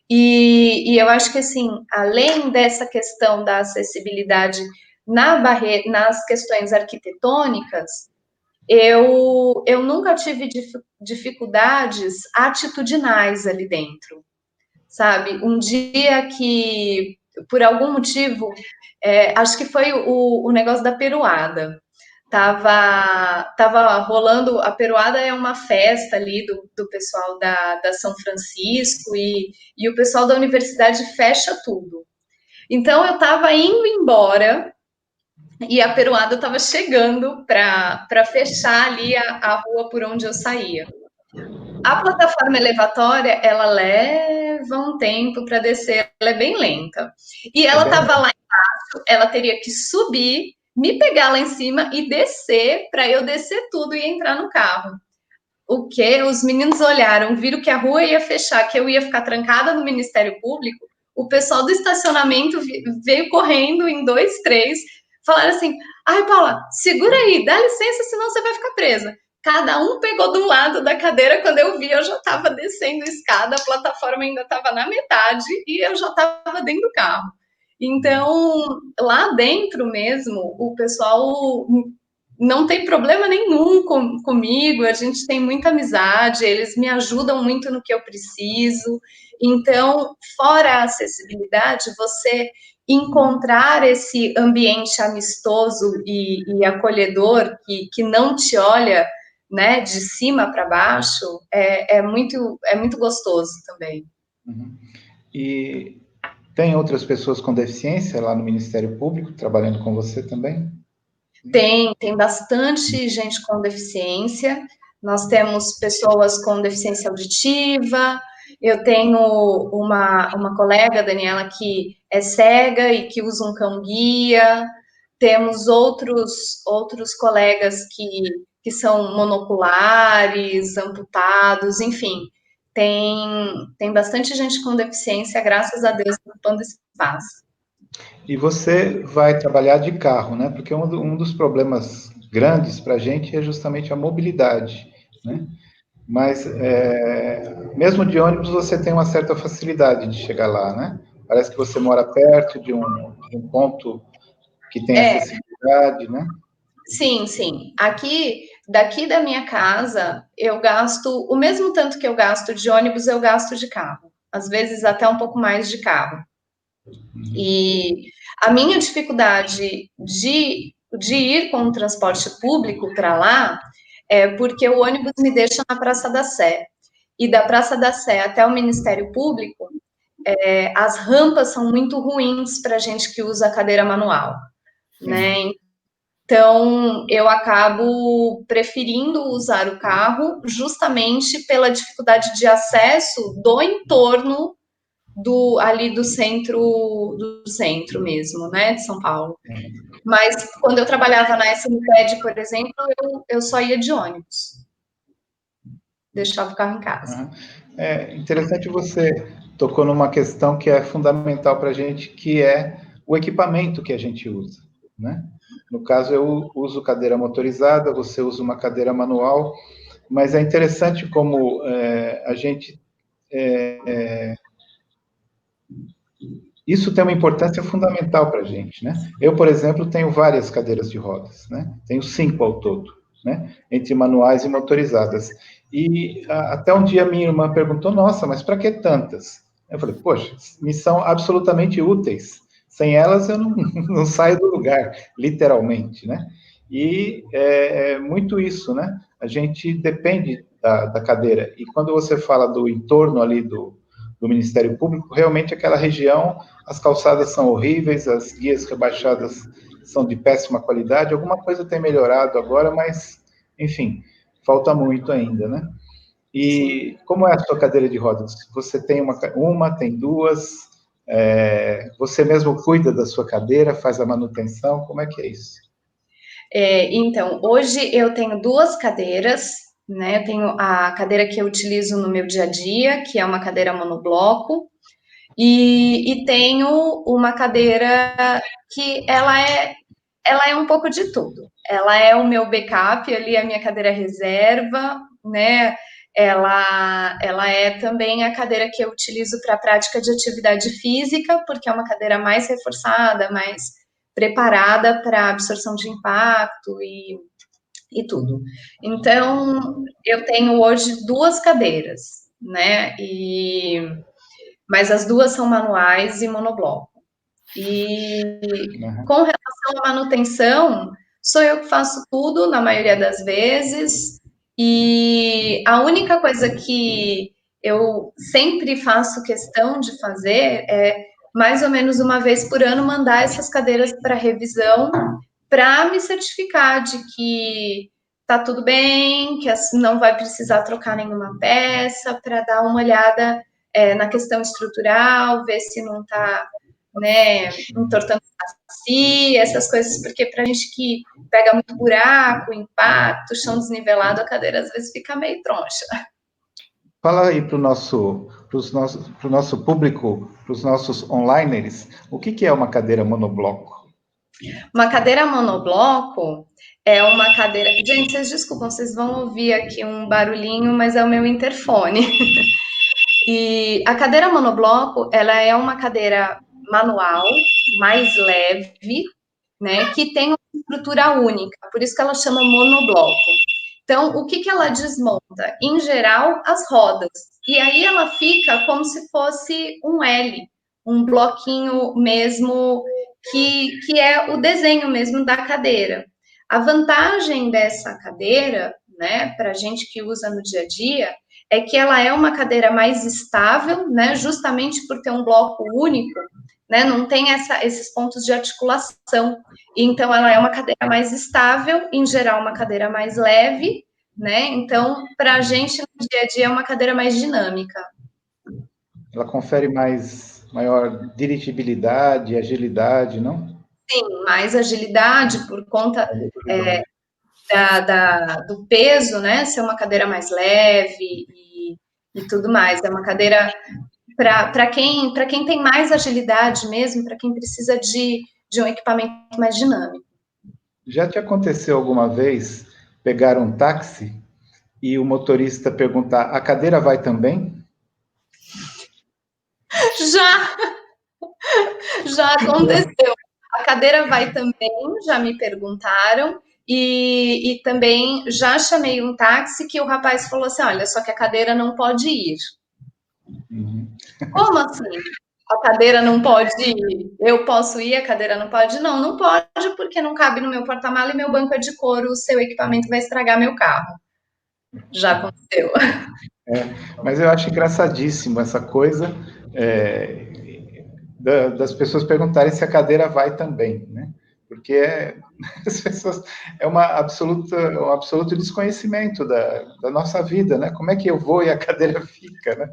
E eu acho que, assim, além dessa questão da acessibilidade nas questões arquitetônicas, eu nunca tive dificuldades atitudinais ali dentro, sabe? Um dia que, por algum motivo, acho que foi o negócio da peruada. Tava rolando, a peruada é uma festa ali do pessoal da São Francisco e o pessoal da universidade fecha tudo. Então eu estava indo embora e a peruada estava chegando para fechar ali a rua por onde eu saía. A plataforma elevatória, ela leva um tempo para descer, ela é bem lenta. E ela estava lá embaixo, ela teria que subir, me pegar lá em cima e descer, para eu descer tudo e entrar no carro. O que? Os meninos olharam, viram que a rua ia fechar, que eu ia ficar trancada no Ministério Público. O pessoal do estacionamento veio correndo em 2, 3, falaram assim: ai, Paula, segura aí, dá licença, senão você vai ficar presa. Cada um pegou de um lado da cadeira, quando eu vi, eu já estava descendo a escada, a plataforma ainda estava na metade e eu já estava dentro do carro. Então, lá dentro mesmo, o pessoal não tem problema nenhum comigo, a gente tem muita amizade, eles me ajudam muito no que eu preciso. Então, fora a acessibilidade, você encontrar esse ambiente amistoso e acolhedor que não te olha, né, de cima para baixo, é muito gostoso também. Uhum. E tem outras pessoas com deficiência lá no Ministério Público trabalhando com você também? Tem bastante gente com deficiência. Nós temos pessoas com deficiência auditiva. Eu tenho uma colega, Daniela, que é cega e que usa um cão-guia. Temos outros colegas que são monoculares, amputados, enfim. Tem bastante gente com deficiência, graças a Deus, ocupando esse espaço. E você vai trabalhar de carro, né? Porque um dos problemas grandes para a gente é justamente a mobilidade, né? Mas, mesmo de ônibus, você tem uma certa facilidade de chegar lá, né? Parece que você mora perto de um ponto que tem acessibilidade, né? Sim, sim. Daqui da minha casa, eu gasto o mesmo tanto que eu gasto de ônibus, eu gasto de carro. Às vezes até um pouco mais de carro. E a minha dificuldade de ir com o transporte público para lá é porque o ônibus me deixa na Praça da Sé. E da Praça da Sé até o Ministério Público, as rampas são muito ruins para gente que usa a cadeira manual, né? Então, eu acabo preferindo usar o carro justamente pela dificuldade de acesso do entorno ali do centro mesmo, né, de São Paulo. Mas quando eu trabalhava na SMPED, por exemplo, eu só ia de ônibus. Deixava o carro em casa. É interessante, você tocou numa questão que é fundamental para a gente, que é o equipamento que a gente usa, né? No caso, eu uso cadeira motorizada, você usa uma cadeira manual, mas é interessante como a gente... Isso tem uma importância fundamental para a gente, né? Eu, por exemplo, tenho várias cadeiras de rodas, né? Tenho 5 ao todo, né? Entre manuais e motorizadas. E até um dia minha irmã perguntou, nossa, mas para que tantas? Eu falei, poxa, me são absolutamente úteis. Sem elas eu não saio do lugar, literalmente, né? E é muito isso, né? A gente depende da cadeira. E quando você fala do entorno ali do Ministério Público, realmente aquela região, as calçadas são horríveis, as guias rebaixadas são de péssima qualidade, alguma coisa tem melhorado agora, mas, enfim, falta muito ainda, né? E como é a sua cadeira de rodas? Você tem uma tem duas, você mesmo cuida da sua cadeira, faz a manutenção, como é que é isso? Então, hoje eu tenho 2 cadeiras, né? Eu tenho a cadeira que eu utilizo no meu dia a dia, que é uma cadeira monobloco, e tenho uma cadeira que ela é um pouco de tudo. Ela é o meu backup, ali a minha cadeira reserva, né? Ela é também a cadeira que eu utilizo para a prática de atividade física, porque é uma cadeira mais reforçada, mais preparada para absorção de impacto e tudo. Então, eu tenho hoje 2 cadeiras, né? Mas as 2 são manuais e monobloco. E com relação à manutenção, sou eu que faço tudo na maioria das vezes. E a única coisa que eu sempre faço questão de fazer é mais ou menos uma vez por ano mandar essas cadeiras para revisão para me certificar de que tá tudo bem, que não vai precisar trocar nenhuma peça, para dar uma olhada na questão estrutural, ver se não está, né, entortando si, essas coisas, porque para a gente que pega muito buraco, impacto, chão desnivelado, a cadeira às vezes fica meio troncha. Fala aí para o nosso público, para os nossos onliners, o que é uma cadeira monobloco? Uma cadeira monobloco é uma cadeira... Gente, vocês desculpam, vocês vão ouvir aqui um barulhinho, mas é o meu interfone. E a cadeira monobloco, ela é uma cadeira manual, mais leve, né, que tem uma estrutura única, por isso que ela chama monobloco. Então, o que ela desmonta? Em geral, as rodas. E aí ela fica como se fosse um L, um bloquinho mesmo, que é o desenho mesmo da cadeira. A vantagem dessa cadeira, né, para a gente que usa no dia a dia, é que ela é uma cadeira mais estável, né, justamente por ter um bloco único, né, não tem esses pontos de articulação. Então, ela é uma cadeira mais estável, em geral, uma cadeira mais leve, né? Então, para a gente, no dia a dia, é uma cadeira mais dinâmica. Ela confere maior dirigibilidade, agilidade, não? Sim, mais agilidade por conta do peso, né? Ser uma cadeira mais leve e tudo mais. É uma cadeira para quem tem mais agilidade mesmo, para quem precisa de um equipamento mais dinâmico. Já te aconteceu alguma vez pegar um táxi e o motorista perguntar, a cadeira vai também? Já! Já aconteceu. A cadeira vai também, já me perguntaram, e também já chamei um táxi que o rapaz falou assim: olha, só que a cadeira não pode ir. Uhum. Como assim? A cadeira não pode ir? Eu posso ir, a cadeira não pode? Não, não pode, porque não cabe no meu porta-mala e meu banco é de couro, o seu equipamento vai estragar meu carro. Já aconteceu. Mas eu acho engraçadíssimo essa coisa das pessoas perguntarem se a cadeira vai também, né? Porque as pessoas um absoluto desconhecimento da nossa vida, né? Como é que eu vou e a cadeira fica, né?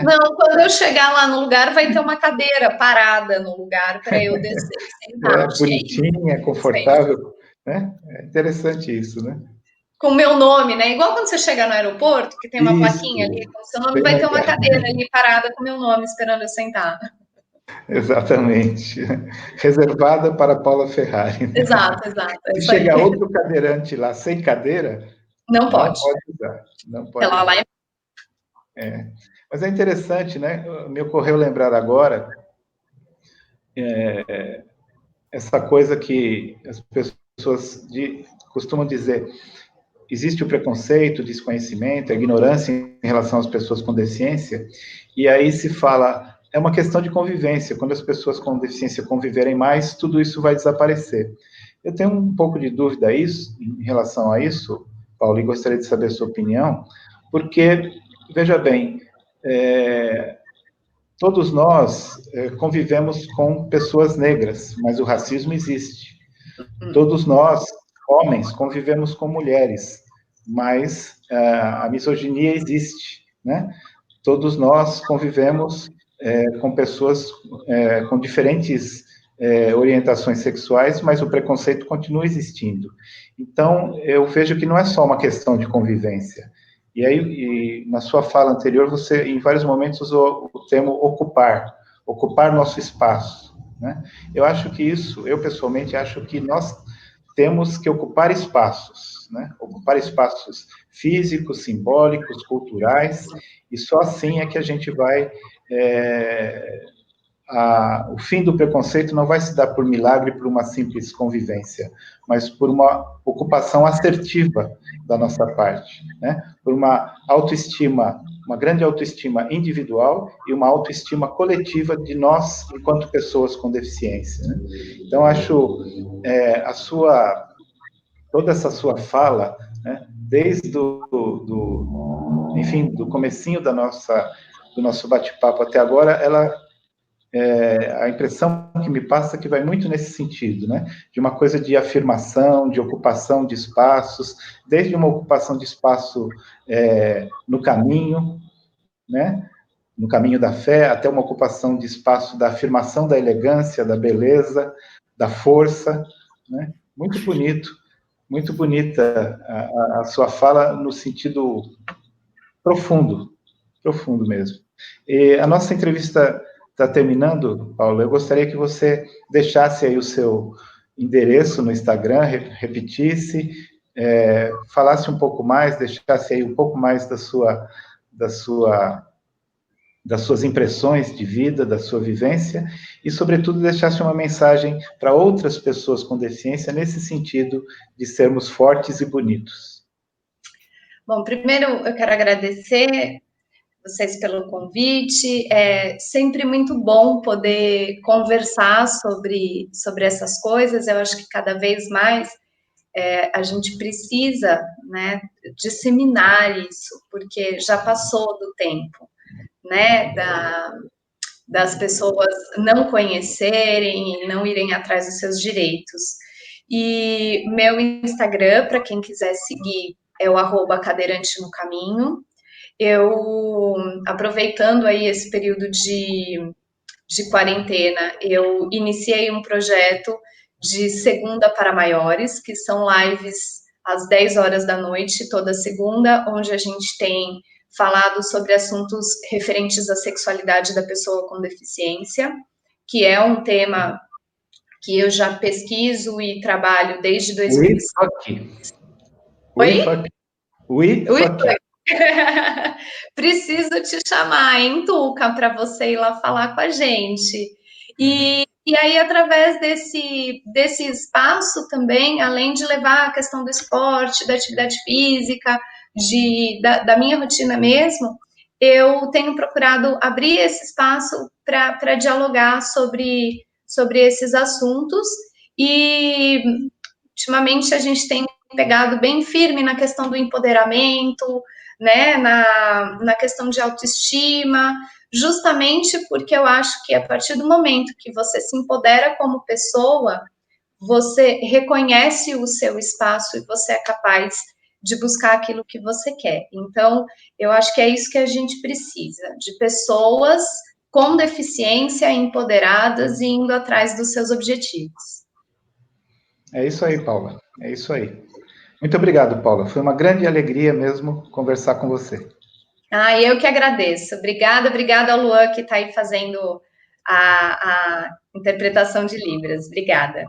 Não, quando eu chegar lá no lugar, vai ter uma cadeira parada no lugar para eu descer e sentar. Acho que é isso. Bonitinha, confortável, né? É interessante isso, né? Com o meu nome, né? Igual quando você chega no aeroporto, que tem uma plaquinha Isso, ali com o seu nome, bem vai ter uma legal. cadeira ali parada com o meu nome esperando eu sentar. Exatamente. Reservada para Paula Ferrari. Né? Exato, exato. É Se isso aí. chegar outro cadeirante lá sem cadeira, Não não pode. pode usar. Não pode Ela lá usar. Mas é interessante, né? Me ocorreu lembrar agora essa coisa que as pessoas costumam dizer. Existe o preconceito, o desconhecimento, a ignorância em relação às pessoas com deficiência, e aí se fala, é uma questão de convivência, quando as pessoas com deficiência conviverem mais, tudo isso vai desaparecer. Eu tenho um pouco de dúvida em relação a isso, Paulo, e gostaria de saber a sua opinião, porque, veja bem, todos nós convivemos com pessoas negras, mas o racismo existe. Todos nós, homens, convivemos com mulheres, mas a misoginia existe, né? Todos nós convivemos com pessoas com diferentes orientações sexuais, mas o preconceito continua existindo. Então, eu vejo que não é só uma questão de convivência. E aí, na sua fala anterior, você, em vários momentos, usou o termo ocupar nosso espaço, né? Eu pessoalmente acho que nós temos que ocupar espaços, né? Ocupar espaços físicos, simbólicos, culturais, e só assim é que a gente vai. O fim do preconceito não vai se dar por milagre, por uma simples convivência, mas por uma ocupação assertiva da nossa parte, né? Por uma autoestima, uma grande autoestima individual e uma autoestima coletiva de nós enquanto pessoas com deficiência, né? Então acho toda essa sua fala, né, desde enfim, do comecinho do nosso bate-papo até agora, a impressão que me passa é que vai muito nesse sentido, né, de uma coisa de afirmação, de ocupação de espaços, desde uma ocupação de espaço no caminho, né, no caminho da fé, até uma ocupação de espaço da afirmação da elegância, da beleza, da força, né, muito bonita a sua fala no sentido profundo, profundo mesmo. E a nossa entrevista está terminando, Paulo. Eu gostaria que você deixasse aí o seu endereço no Instagram, repetisse, falasse um pouco mais, deixasse aí um pouco mais das suas impressões de vida, da sua vivência, e, sobretudo, deixasse uma mensagem para outras pessoas com deficiência nesse sentido de sermos fortes e bonitos. Bom, primeiro eu quero agradecer vocês pelo convite. É sempre muito bom poder conversar sobre essas coisas. Eu acho que cada vez mais a gente precisa, né, disseminar isso, porque já passou do tempo, né, das pessoas não conhecerem e não irem atrás dos seus direitos. E meu Instagram, para quem quiser seguir, é o @cadeirante no caminho. Eu, aproveitando aí esse período de quarentena, eu iniciei um projeto de segunda para maiores, que são lives às 10 horas da noite, toda segunda, onde a gente tem falado sobre assuntos referentes à sexualidade da pessoa com deficiência, que é um tema que eu já pesquiso e trabalho desde 2005. Oi? Oi? Preciso te chamar, hein, Tuca, para você ir lá falar com a gente. E aí, através desse espaço também, além de levar a questão do esporte, da atividade física, da minha rotina mesmo, eu tenho procurado abrir esse espaço para dialogar sobre esses assuntos. E, ultimamente, a gente tem pegado bem firme na questão do empoderamento, né, na questão de autoestima, justamente porque eu acho que a partir do momento que você se empodera como pessoa, você reconhece o seu espaço e você é capaz de buscar aquilo que você quer. Então, eu acho que é isso que a gente precisa, de pessoas com deficiência, empoderadas e indo atrás dos seus objetivos. É isso aí, Paula. É isso aí. Muito obrigado, Paula. Foi uma grande alegria mesmo conversar com você. Eu que agradeço. Obrigada ao Luan, que está aí fazendo a interpretação de Libras. Obrigada.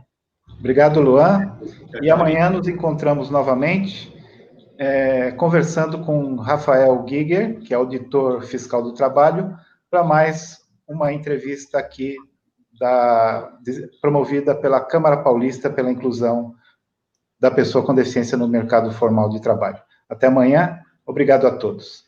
Obrigado, Luan. E amanhã nos encontramos novamente, conversando com Rafael Giger, que é auditor fiscal do trabalho, para mais uma entrevista aqui promovida pela Câmara Paulista pela inclusão da pessoa com deficiência no mercado formal de trabalho. Até amanhã. Obrigado a todos.